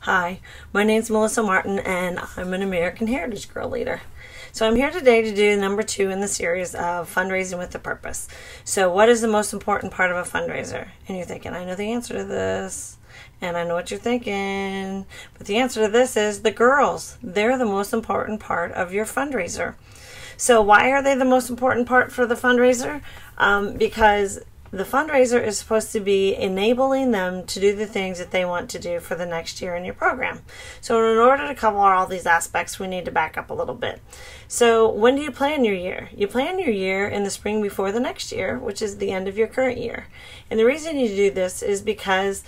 Hi, my name's Melissa Martin and I'm an American Heritage Girl Leader. So I'm here today to do number 2 in the series of Fundraising with a Purpose. So what is the most important part of a fundraiser? And you're thinking, I know the answer to this. And I know what you're thinking. But the answer to this is the girls. They're the most important part of your fundraiser. So why are they the most important part for the fundraiser? Because the fundraiser is supposed to be enabling them to do the things that they want to do for the next year in your program. So in order to cover all these aspects, we need to back up a little bit. So when do you plan your year? You plan your year in the spring before the next year, which is the end of your current year. And the reason you do this is because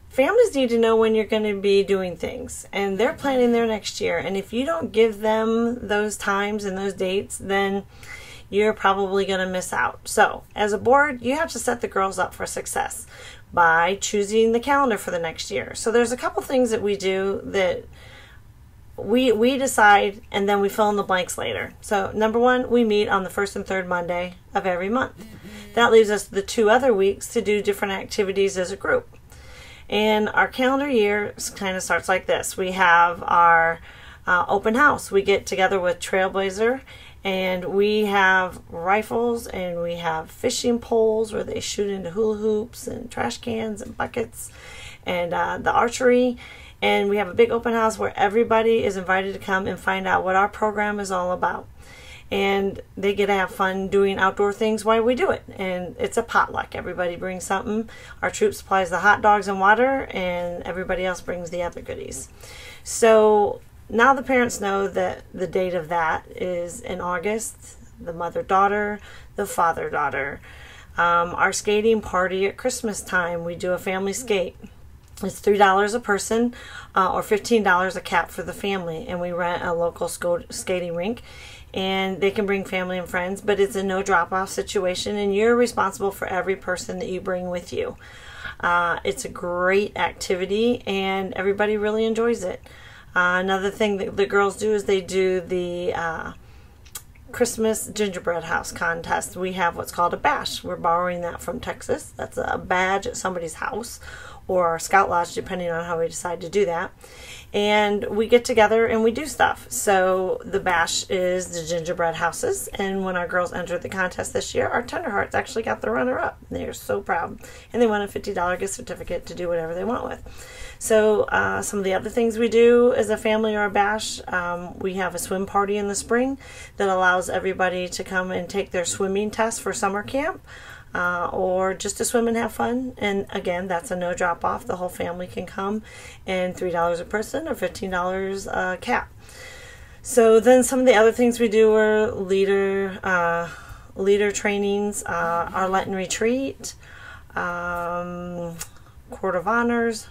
families need to know when you're going to be doing things, and they're planning their next year. And if you don't give them those times and those dates, then you're probably going to miss out. So as a board, you have to set the girls up for success by choosing the calendar for the next year. So there's a couple things that we do that we decide, and then we fill in the blanks later. So number 1, we meet on the first and third Monday of every month. That leaves us the 2 other weeks to do different activities as a group. And our calendar year kind of starts like this. We have our open house. We get together with Trailblazer, and we have rifles, and we have fishing poles where they shoot into hula hoops and trash cans and buckets, and the archery. And we have a big open house where everybody is invited to come and find out what our program is all about. And they get to have fun doing outdoor things while we do it. And it's a potluck. Everybody brings something. Our troop supplies the hot dogs and water, and everybody else brings the other goodies. So now the parents know that the date of that is in August, the mother-daughter, the father-daughter. Our skating party at Christmas time, we do a family skate. It's $3 a person or $15 a cap for the family, and we rent a local skating rink. And they can bring family and friends, but it's a no drop-off situation, and you're responsible for every person that you bring with you. It's a great activity, and everybody really enjoys it. Another thing that the girls do is they do the Christmas gingerbread house contest. We have what's called a bash. We're borrowing that from Texas. That's a badge at somebody's house or Scout Lodge, depending on how we decide to do that. And we get together and we do stuff. So the bash is the gingerbread houses, and when our girls entered the contest this year, our Tenderhearts actually got the runner-up. They're so proud, and they won a $50 gift certificate to do whatever they want with. So some of the other things we do as a family or a bash, we have a swim party in the spring that allows everybody to come and take their swimming test for summer camp. Or just to swim and have fun. And again, that's a no drop off. The whole family can come, and $3 a person or $15 a cap. So then some of the other things we do are leader trainings, our Lenten retreat, Court of Honors.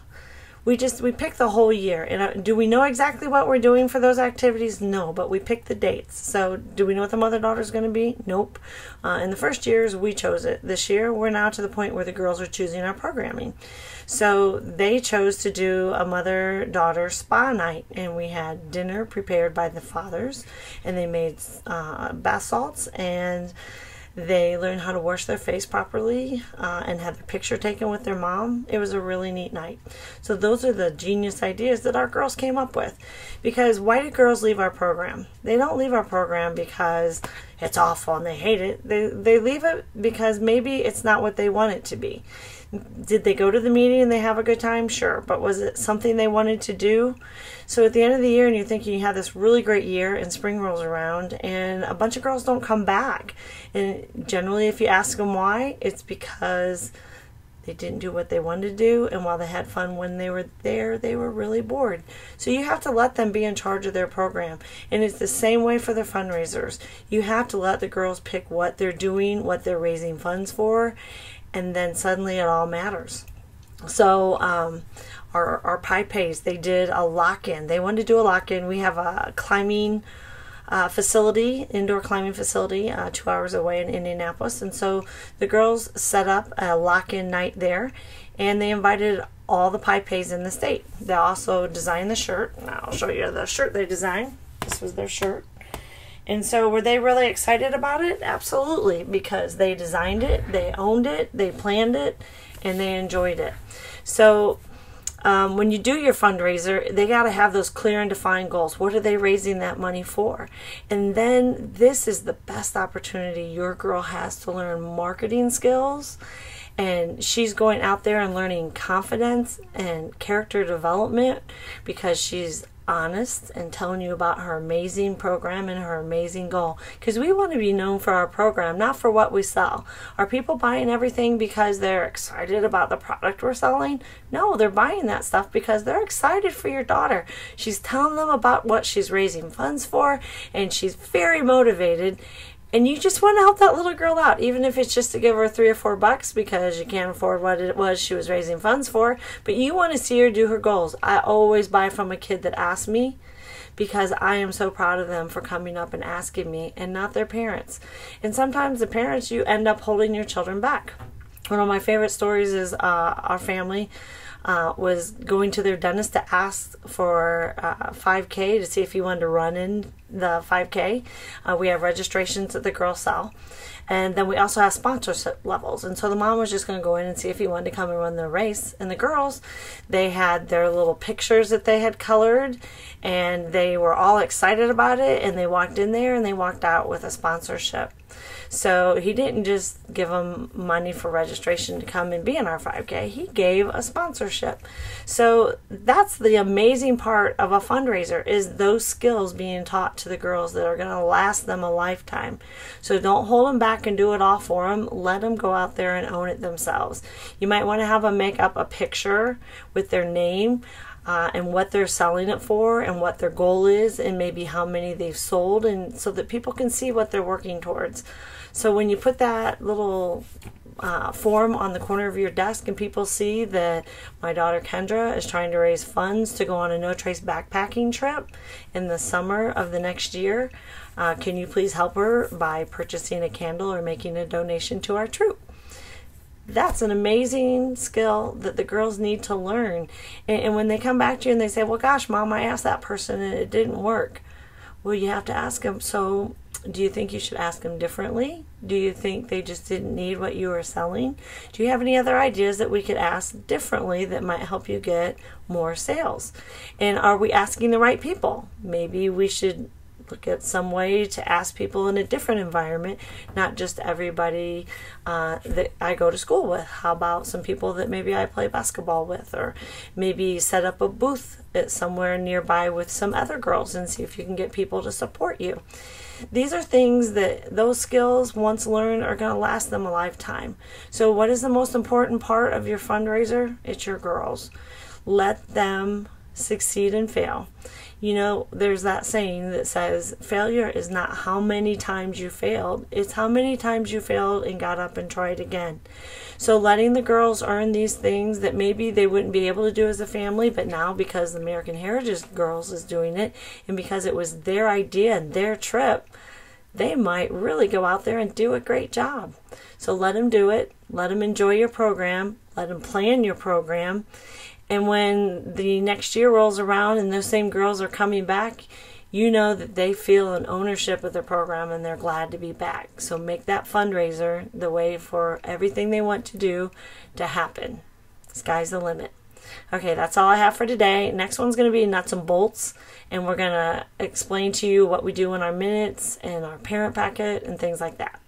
We pick the whole year. And do we know exactly what we're doing for those activities? No, but we pick the dates. So do we know what the mother-daughter is going to be? Nope. In the first years, we chose it. This year, we're now to the point where the girls are choosing our programming. So they chose to do a mother-daughter spa night, and we had dinner prepared by the fathers, and they made bath salts, and they learned how to wash their face properly and had their picture taken with their mom. It was a really neat night. So those are the genius ideas that our girls came up with. Because why do girls leave our program? They don't leave our program because it's awful and they hate it. They leave it because maybe it's not what they want it to be. Did they go to the meeting and they have a good time? Sure. But was it something they wanted to do? So at the end of the year, and you're thinking you have this really great year, and spring rolls around, and a bunch of girls don't come back. And generally, if you ask them why, it's because they didn't do what they wanted to do, and while they had fun when they were there, they were really bored. So you have to let them be in charge of their program. And it's the same way for the fundraisers. You have to let the girls pick what they're doing, what they're raising funds for, and then suddenly it all matters. So our pie pays, they did a lock-in. They wanted to do a lock-in. We have a climbing facility, indoor climbing facility, 2 hours away in Indianapolis. And so the girls set up a lock-in night there, and they invited all the pie pays in the state. They also designed the shirt. I'll show you the shirt they designed. This was their shirt. And so were they really excited about it? Absolutely, because they designed it, they owned it, they planned it, and they enjoyed it. So when you do your fundraiser, they got to have those clear and defined goals. What are they raising that money for? And then this is the best opportunity your girl has to learn marketing skills. And she's going out there and learning confidence and character development because she's honest and telling you about her amazing program and her amazing goal. Because we want to be known for our program, not for what we sell. Are people buying everything because they're excited about the product we're selling? No, they're buying that stuff because they're excited for your daughter. She's telling them about what she's raising funds for, and she's very motivated. And you just want to help that little girl out, even if it's just to give her $3 or $4 because you can't afford what it was she was raising funds for. But you want to see her do her goals. I always buy from a kid that asks me because I am so proud of them for coming up and asking me, and not their parents. And sometimes the parents, you end up holding your children back. One of my favorite stories is our family was going to their dentist to ask for 5K to see if he wanted to run in the 5K. We have registrations that the girls sell. And then we also have sponsorship levels. And so the mom was just going to go in and see if he wanted to come and run the race. And the girls, they had their little pictures that they had colored, and they were all excited about it. And they walked in there and they walked out with a sponsorship. So he didn't just give them money for registration to come and be in our 5K. He gave a sponsorship. So that's the amazing part of a fundraiser, is those skills being taught to the girls that are going to last them a lifetime. So don't hold them back and do it all for them. Let them go out there and own it themselves. You might want to have them make up a picture with their name, and what they're selling it for, and what their goal is, and maybe how many they've sold, and so that people can see what they're working towards. So when you put that little form on the corner of your desk and people see that my daughter Kendra is trying to raise funds to go on a no-trace backpacking trip in the summer of the next year, can you please help her by purchasing a candle or making a donation to our troop? That's an amazing skill that the girls need to learn. And when they come back to you and they say, well, gosh, Mom, I asked that person and it didn't work. Well, you have to ask them, so do you think you should ask them differently? Do you think they just didn't need what you were selling? Do you have any other ideas that we could ask differently that might help you get more sales? And are we asking the right people? Maybe we should look at some way to ask people in a different environment, not just everybody that I go to school with. How about some people that maybe I play basketball with, or maybe set up a booth at somewhere nearby with some other girls and see if you can get people to support you. These are things that those skills, once learned, are going to last them a lifetime. So what is the most important part of your fundraiser? It's your girls. Let them succeed and fail. You know, there's that saying that says failure is not how many times you failed, it's how many times you failed and got up and tried again. So letting the girls earn these things that maybe they wouldn't be able to do as a family, but now because the American Heritage Girls is doing it, and because it was their idea and their trip, they might really go out there and do a great job. So let them do it. Let them enjoy your program. Let them plan your program. And when the next year rolls around and those same girls are coming back, you know that they feel an ownership of their program and they're glad to be back. So make that fundraiser the way for everything they want to do to happen. Sky's the limit. Okay, that's all I have for today. Next one's going to be nuts and bolts, and we're going to explain to you what we do in our minutes and our parent packet and things like that.